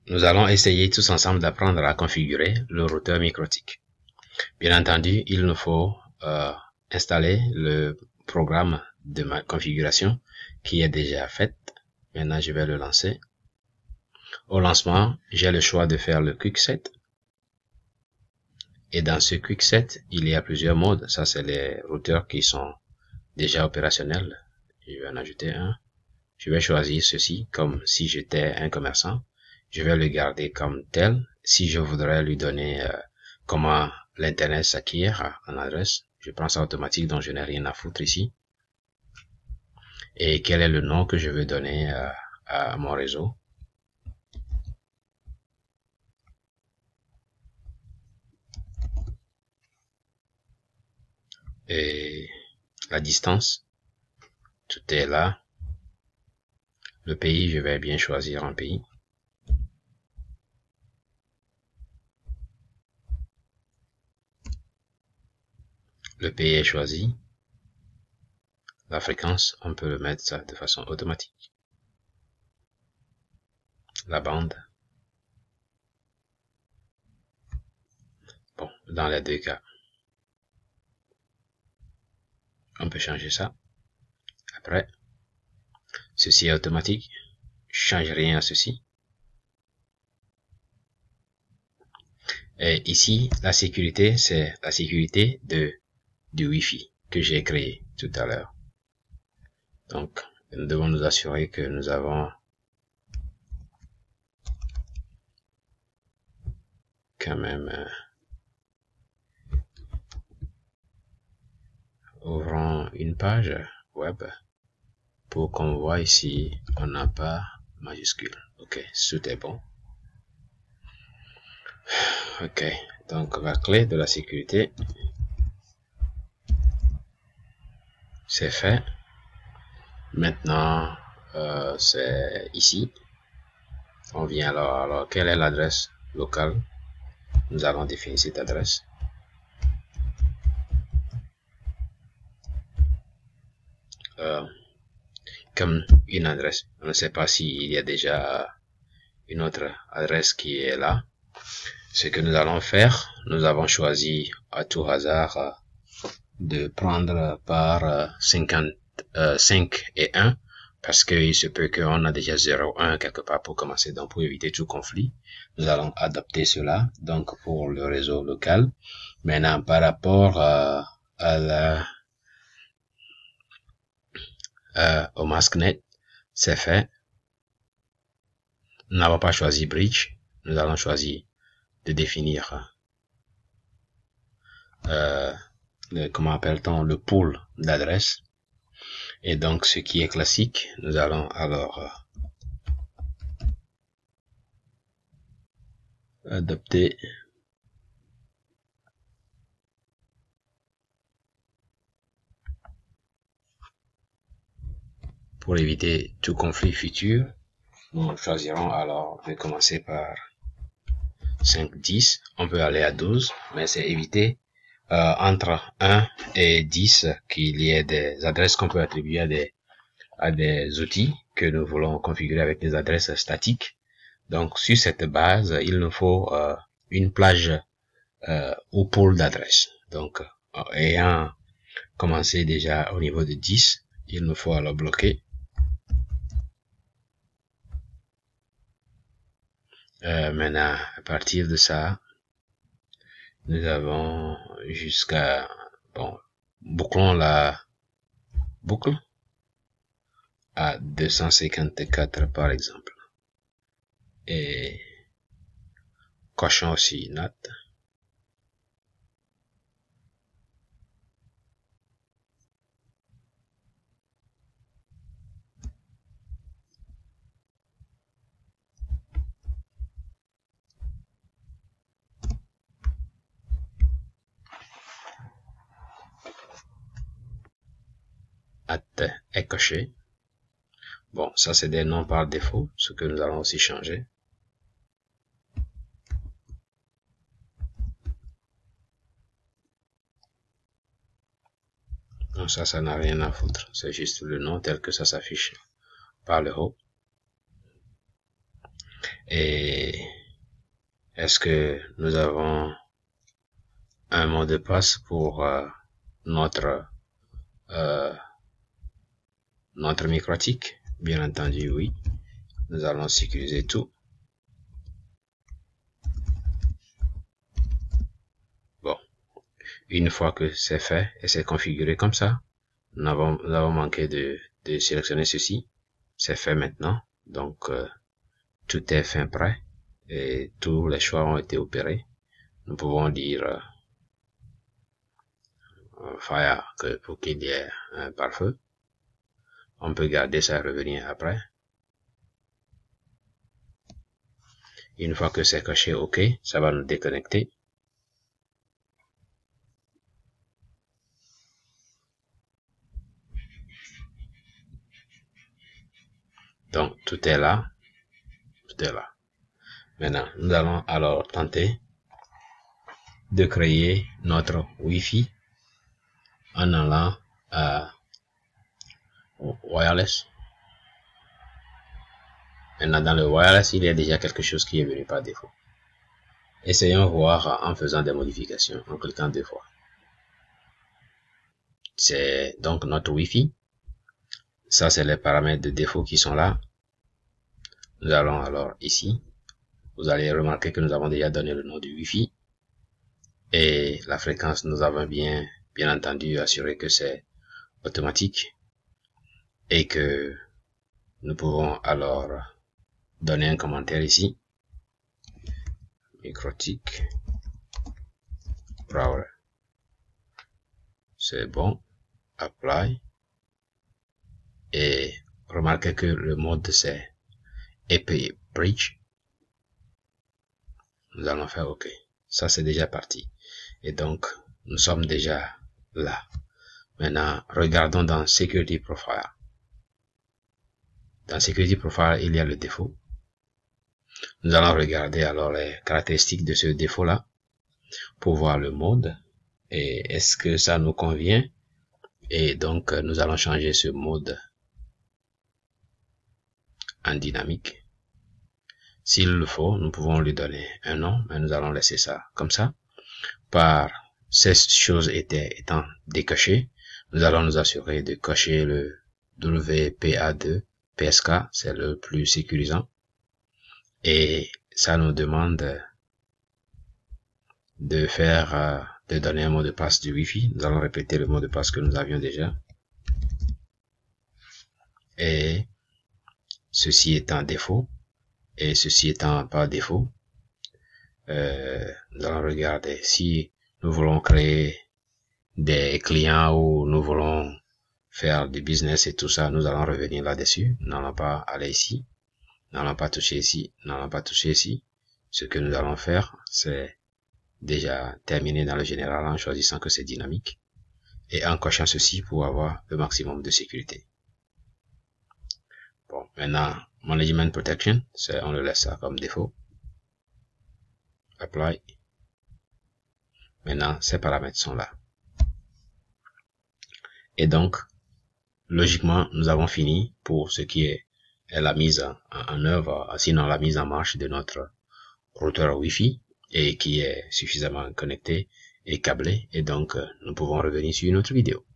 nous allons essayer tous ensemble d'apprendre à configurer le routeur MikroTik. Bien entendu, il nous faut installer le programme de ma configuration qui est déjà fait. Maintenant, je vais le lancer. Au lancement, j'ai le choix de faire le Quickset. Et dans ce Quickset, il y a plusieurs modes. Ça, c'est les routeurs qui sont déjà opérationnels. Je vais en ajouter un. Je vais choisir ceci comme si j'étais un commerçant. Je vais le garder comme tel. Si je voudrais lui donner comment l'Internet s'acquiert en adresse, je prends ça automatique, donc je n'ai rien à foutre ici. Et quel est le nom que je veux donner à mon réseau? Et la distance, tout est là. Le pays, je vais bien choisir un pays. Le pays est choisi. La fréquence, on peut le mettre ça de façon automatique. La bande. Bon, dans les deux cas, on peut changer ça. Après, ceci est automatique. Je change rien à ceci. Et ici, la sécurité, c'est la sécurité du Wi-Fi que j'ai créé tout à l'heure. Donc, nous devons nous assurer que nous avons quand même ouvrons une page web pour qu'on voit ici, on n'a pas majuscule. Ok, tout est bon. Ok, donc la clé de la sécurité, c'est fait. Maintenant, c'est ici. On vient alors, quelle est l'adresse locale? Nous allons définir cette adresse. Comme une adresse. On ne sait pas s'il y a déjà une autre adresse qui est là. Ce que nous allons faire, nous avons choisi à tout hasard de prendre par 5 et 1 parce qu'il se peut qu'on a déjà 0, 1 quelque part pour commencer. Donc pour éviter tout conflit, nous allons adapter cela donc pour le réseau local. Maintenant par rapport au MaskNet, c'est fait. Nous n'avons pas choisi Bridge. Nous allons choisir de définir comment appelle-t-on le pool d'adresses. Et donc ce qui est classique, nous allons alors adapter pour éviter tout conflit futur. Nous choisirons alors de commencer par 5, 10. On peut aller à 12, mais c'est éviter entre 1 et 10 qu'il y ait des adresses qu'on peut attribuer à des outils que nous voulons configurer avec des adresses statiques. Donc sur cette base, il nous faut une plage au pôle d'adresse. Donc ayant commencé déjà au niveau de 10, il nous faut alors bloquer. Maintenant, à partir de ça, nous avons jusqu'à, bon, bouclons la boucle à 254 par exemple. Et cochons aussi NAT. Est coché. Bon, ça c'est des noms par défaut, ce que nous allons aussi changer. Donc ça n'a rien à foutre. C'est juste le nom tel que ça s'affiche par le haut. Et est-ce que nous avons un mot de passe pour notre microtique? Bien entendu, oui. Nous allons sécuriser tout. Bon, une fois que c'est fait et c'est configuré comme ça, nous avons manqué de sélectionner ceci. C'est fait maintenant, donc tout est fin prêt et tous les choix ont été opérés. Nous pouvons dire fire pour qu'il y ait un pare-feu. On peut garder ça et revenir après. Une fois que c'est coché OK, ça va nous déconnecter. Donc, tout est là. Tout est là. Maintenant, nous allons alors tenter de créer notre Wi-Fi en allant à wireless. Maintenant, dans le wireless, il y a déjà quelque chose qui est venu par défaut. Essayons voir en faisant des modifications, en cliquant 2 fois. C'est donc notre Wi-Fi. Ça, c'est les paramètres de défaut qui sont là. Nous allons alors ici. Vous allez remarquer que nous avons déjà donné le nom du Wi-Fi. Et la fréquence, nous avons bien entendu assuré que c'est automatique. Et que nous pouvons alors donner un commentaire ici. Microtik Browser. C'est bon. Apply. Et remarquez que le mode c'est API Bridge. Nous allons faire OK. Ça c'est déjà parti. Et donc nous sommes déjà là. Maintenant regardons dans Security Profile. Dans Security Profile il y a le défaut. Nous allons regarder alors les caractéristiques de ce défaut là pour voir le mode et est-ce que ça nous convient. Et donc nous allons changer ce mode en dynamique. S'il le faut, nous pouvons lui donner un nom, mais nous allons laisser ça comme ça. Par ces choses étant décochées, nous allons nous assurer de cocher le WPA2 PSK, c'est le plus sécurisant. Et ça nous demande de faire, de donner un mot de passe du Wi-Fi. Nous allons répéter le mot de passe que nous avions déjà. Et ceci étant défaut. Et ceci étant par défaut, nous allons regarder si nous voulons créer des clients ou nous voulons faire du business et tout ça, nous allons revenir là-dessus. Nous n'allons pas aller ici, nous n'allons pas toucher ici, nous n'allons pas toucher ici. Ce que nous allons faire, c'est déjà terminer dans le général en choisissant que c'est dynamique et en cochant ceci pour avoir le maximum de sécurité. Bon, maintenant, Management Protection, on le laisse ça comme défaut. Apply. Maintenant, ces paramètres sont là. Et donc, logiquement, nous avons fini pour ce qui est la mise en œuvre, sinon la mise en marche de notre routeur Wi-Fi et qui est suffisamment connecté et câblé. Et donc, nous pouvons revenir sur une autre vidéo.